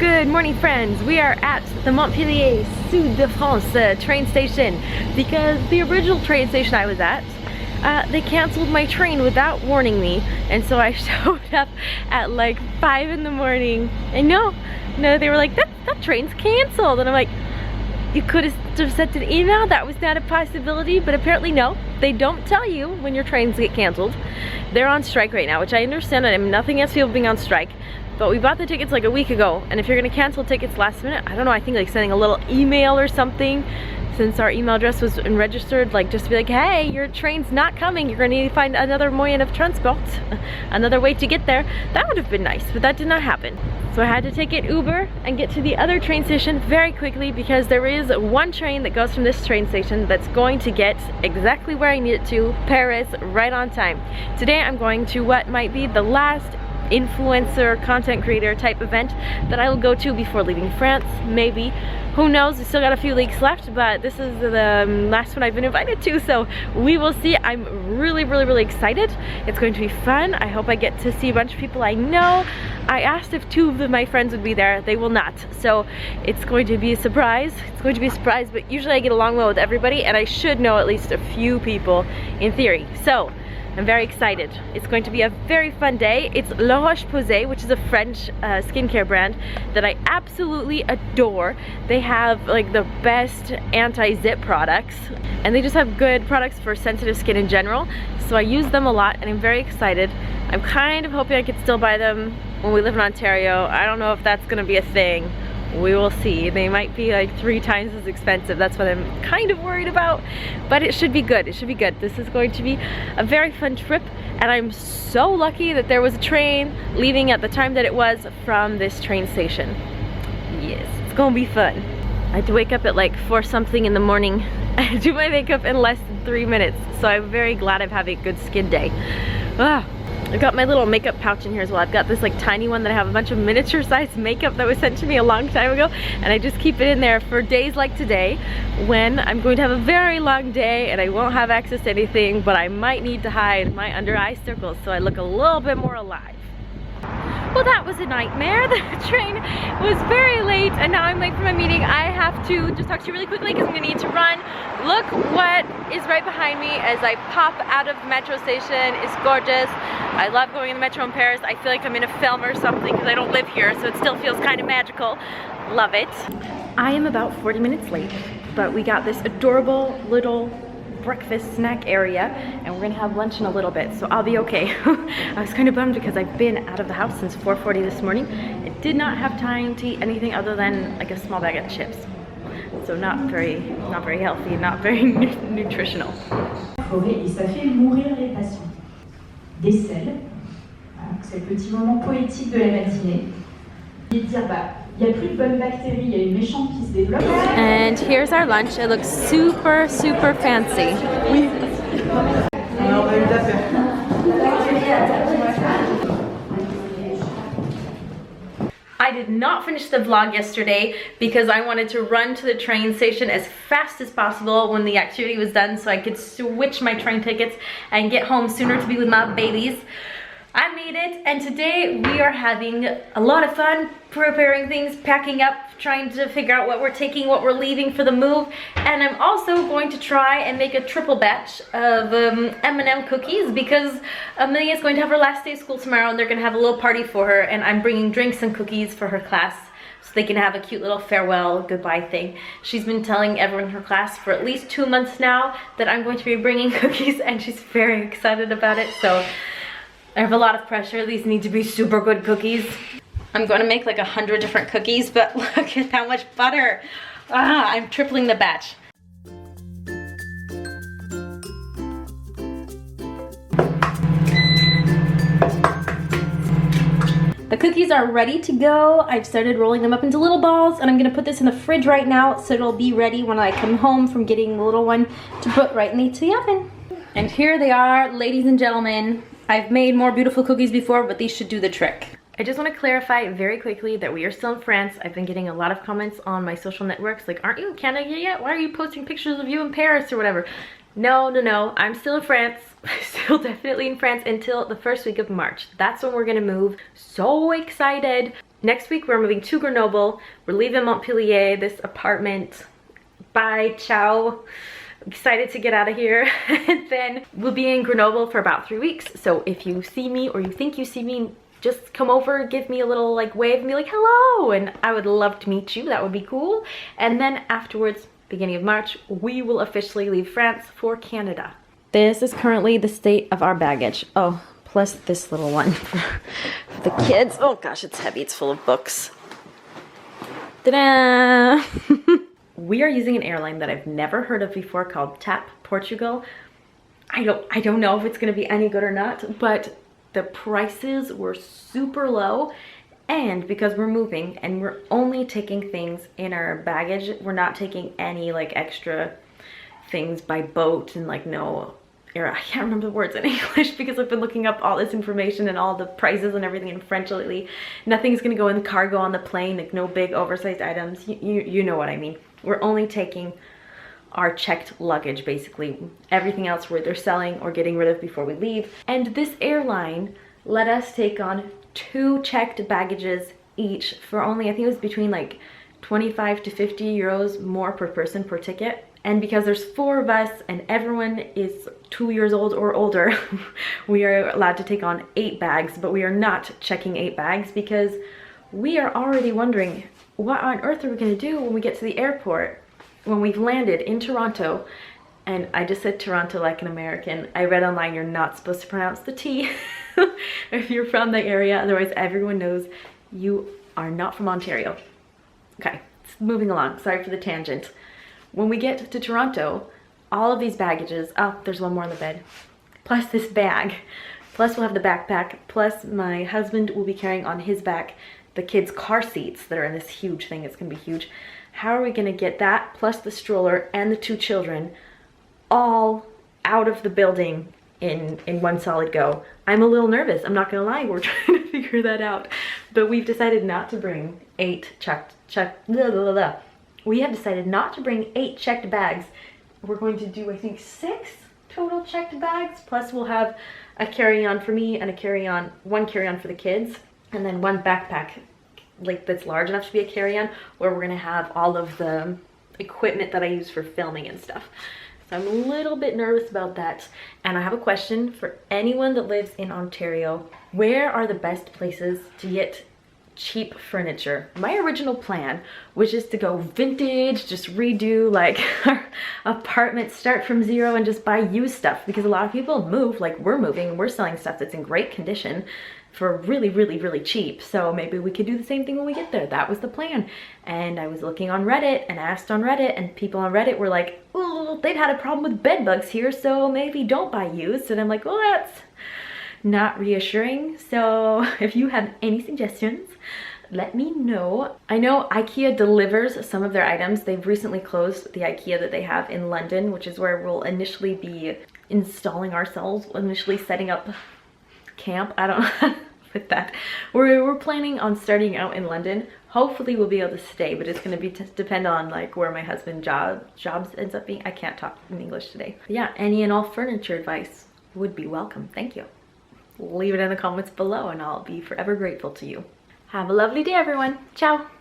Good morning, friends. We are at the Montpellier Sud de France train station because the original train station I was at, they canceled my train without warning me, and so I showed up at like 5 in the morning and no, they were like, that train's canceled, and I'm like, you could have sent an email, that was not a possibility, but apparently no, they don't tell you when your trains get canceled. They're on strike right now, which I understand. I have nothing against people being on strike, but we bought the tickets like a week ago, and if you're gonna cancel tickets last minute, I don't know, I think like sending a little email or something, since our email address was registered, like just to be like, hey, your train's not coming, you're gonna need to find another moyen of transport, another way to get there. That would have been nice, but that did not happen. So I had to take an Uber and get to the other train station very quickly, because there is one train that goes from this train station that's going to get exactly where I need it to, Paris, right on time. Today I'm going to what might be the last influencer content creator type event that I will go to before leaving France, maybe. Who knows, we still got a few weeks left, but this is the last one I've been invited to, so we will see. I'm really excited. It's going to be fun. I hope I get to see a bunch of people I know. I asked if 2 of my friends would be there. They will not, so it's going to be a surprise. It's going to be a surprise, but usually I get along well with everybody, and I should know at least a few people in theory. So I'm very excited. It's going to be a very fun day. It's La Roche-Posay, which is a French skincare brand that I absolutely adore. They have like the best anti-zit products, and they just have good products for sensitive skin in general. So I use them a lot, and I'm very excited. I'm kind of hoping I could still buy them when we live in Ontario. I don't know if that's gonna be a thing. We will see. They might be like 3 times as expensive. That's what I'm kind of worried about, but it should be good. It should be good. This is going to be a very fun trip, and I'm so lucky that there was a train leaving at the time that it was from this train station. Yes, it's gonna be fun. I had to wake up at like 4 something in the morning and do my makeup in less than 3 minutes, so I'm very glad I'm having a good skin day. I got my little makeup pouch in here as well. I've got this like tiny one that I have a bunch of miniature sized makeup that was sent to me a long time ago, and I just keep it in there for days like today when I'm going to have a very long day and I won't have access to anything, but I might need to hide my under eye circles so I look a little bit more alive. Well, that was a nightmare. The train was very late, and now I'm late for my meeting. I have to just talk to you really quickly because I'm gonna need to run. Look what is right behind me as I pop out of the metro station. It's gorgeous. I love going in the metro in Paris. I feel like I'm in a film or something because I don't live here, so it still feels kind of magical. Love it. I am about 40 minutes late, but we got this adorable little breakfast snack area, and we're gonna have lunch in a little bit, so I'll be okay. I was kind of bummed because I've been out of the house since 4:40 this morning and did not have time to eat anything other than like a small bag of chips. So not very healthy, not very nutritional. Et ça fait mourir les patients. Des selles, c'est le petit moment poétique de la matinée. Et dire il n'y a plus de bonnes bactéries, il y a une méchante qui se développe. And here's our lunch. It looks super fancy. Oui. Alors, on a eu d'affaires. I did not finish the vlog yesterday because I wanted to run to the train station as fast as possible when the activity was done so I could switch my train tickets and get home sooner to be with my babies. I made it, and today we are having a lot of fun preparing things, packing up, trying to figure out what we're taking, what we're leaving for the move, and I'm also going to try and make a triple batch of M&M cookies because Amelia is going to have her last day of school tomorrow, and they're going to have a little party for her, and I'm bringing drinks and cookies for her class so they can have a cute little farewell goodbye thing. She's been telling everyone in her class for at least 2 months now that I'm going to be bringing cookies, and she's very excited about it, so I have a lot of pressure. These need to be super good cookies. I'm going to make like 100 different cookies, but look at how much butter. I'm tripling the batch. The cookies are ready to go. I've started rolling them up into little balls, and I'm gonna put this in the fridge right now so it'll be ready when I come home from getting the little one to put right into the oven. And here they are, ladies and gentlemen. I've made more beautiful cookies before, but these should do the trick. I just want to clarify very quickly that we are still in France. I've been getting a lot of comments on my social networks like, aren't you in Canada yet? Why are you posting pictures of you in Paris or whatever? No, I'm still in France. Still definitely in France until the first week of March. That's when we're gonna move. So excited. Next week we're moving to Grenoble. We're leaving Montpellier, this apartment. Bye, ciao. Excited to get out of here. And then we'll be in Grenoble for about 3 weeks. So if you see me or you think you see me, just come over, give me a little like wave and be like, hello. And I would love to meet you. That would be cool. And then afterwards, beginning of March, we will officially leave France for Canada. This is currently the state of our baggage. Oh, plus this little one for the kids. Oh gosh, it's heavy. It's full of books. Ta-da! We are using an airline that I've never heard of before called TAP Portugal. I don't know if it's gonna be any good or not, but the prices were super low. And because we're moving and we're only taking things in our baggage, we're not taking any like extra things by boat and like no, I can't remember the words in English because I've been looking up all this information and all the prices and everything in French lately. Nothing's gonna go in the cargo on the plane, like no big oversized items. You know what I mean. We're only taking our checked luggage, basically. Everything else we're either selling or getting rid of before we leave. And this airline let us take on 2 checked baggages each for only, I think it was between like 25 to 50 euros more per person per ticket. And because there's 4 of us and everyone is 2 years old or older, we are allowed to take on 8 bags, but we are not checking 8 bags because we are already wondering what on earth are we gonna do when we get to the airport, when we've landed in Toronto. And I just said Toronto like an American. I read online you're not supposed to pronounce the T if you're from the area, otherwise everyone knows you are not from Ontario. Okay, moving along, sorry for the tangent. When we get to Toronto, all of these baggages, oh, there's one more on the bed, plus this bag, plus we'll have the backpack, plus my husband will be carrying on his back the kids' car seats that are in this huge thing. It's gonna be huge. How are we gonna get that, plus the stroller and the 2 children, all out of the building in one solid go? I'm a little nervous, I'm not gonna lie. We're trying to figure that out. But we've decided not to bring 8 We have decided not to bring 8 checked bags. We're going to do, I think, 6 total checked bags, plus we'll have a carry-on for me and a carry-on, one carry-on for the kids, and then one backpack like that's large enough to be a carry-on, where we're gonna have all of the equipment that I use for filming and stuff. So I'm a little bit nervous about that. And I have a question for anyone that lives in Ontario. Where are the best places to get cheap furniture? My original plan, which is to go vintage, just redo like our apartment, start from zero and just buy used stuff, because a lot of people move like we're moving and we're selling stuff that's in great condition for really cheap. So maybe we could do the same thing when we get there. That was the plan. And I was looking on Reddit and asked on Reddit, and people on Reddit were like, oh, they've had a problem with bed bugs here, so maybe don't buy used. And I'm like, well, that's not reassuring. So if you have any suggestions, let me know. I know IKEA delivers some of their items. They've recently closed the IKEA that they have in London, which is where we'll initially be installing ourselves, initially setting up camp. I don't know with that. We're planning on starting out in London. Hopefully we'll be able to stay, but it's going to be depend on like where my husband's jobs ends up being. I can't talk in English today. But yeah, any and all furniture advice would be welcome. Thank you. Leave it in the comments below and I'll be forever grateful to you. Have a lovely day, everyone. Ciao.